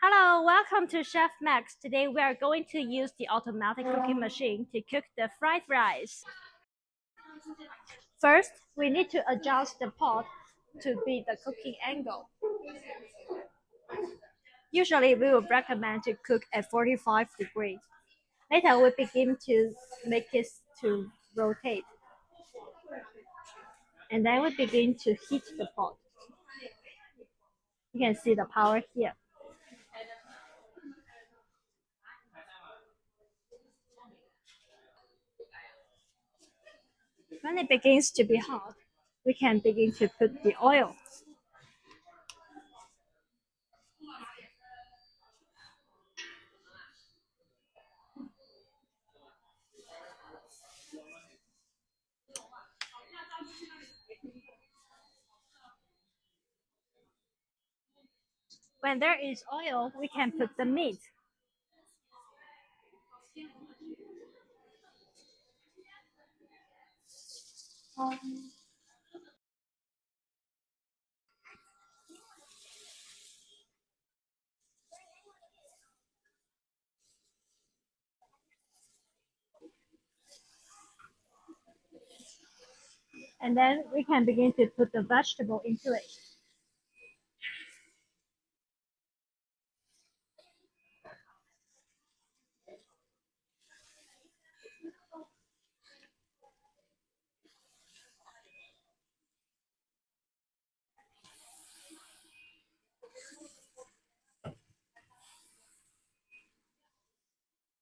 Hello, welcome to Chef Max. Today we are going to use the automatic cooking machine to cook the fried rice. First, we need to adjust the pot to be the cooking angle. Usually we would recommend to cook at 45 degrees. Later we begin to make it to rotate. And then we begin to heat the pot. You can see the power here. When it begins to be hot, we can begin to put the oil. When there is oil, we can put the meat. And then we can begin to put the vegetable into it.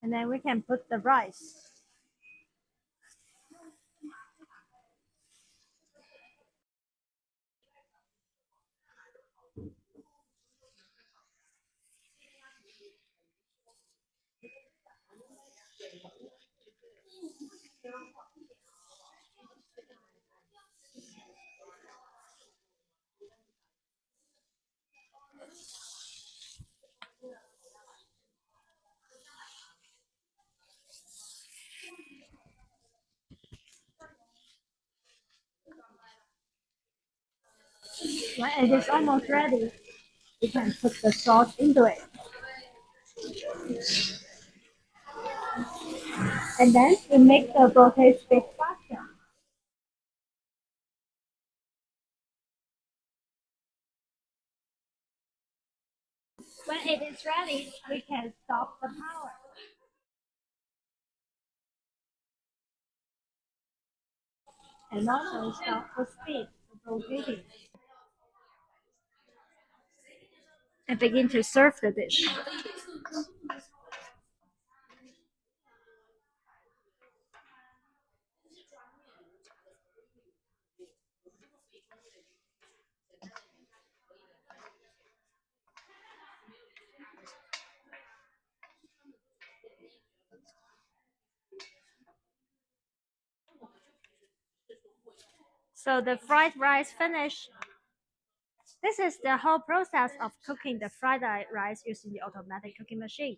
And then we can put the rice. When it is almost ready, we can put the salt into it. And then we make the rotate speed faster. When it is ready, we can stop the power. And also stop the speed of rotating. And begin to serve the dish. So the fried rice finished. This is the whole process of cooking the fried rice using the automatic cooking machine.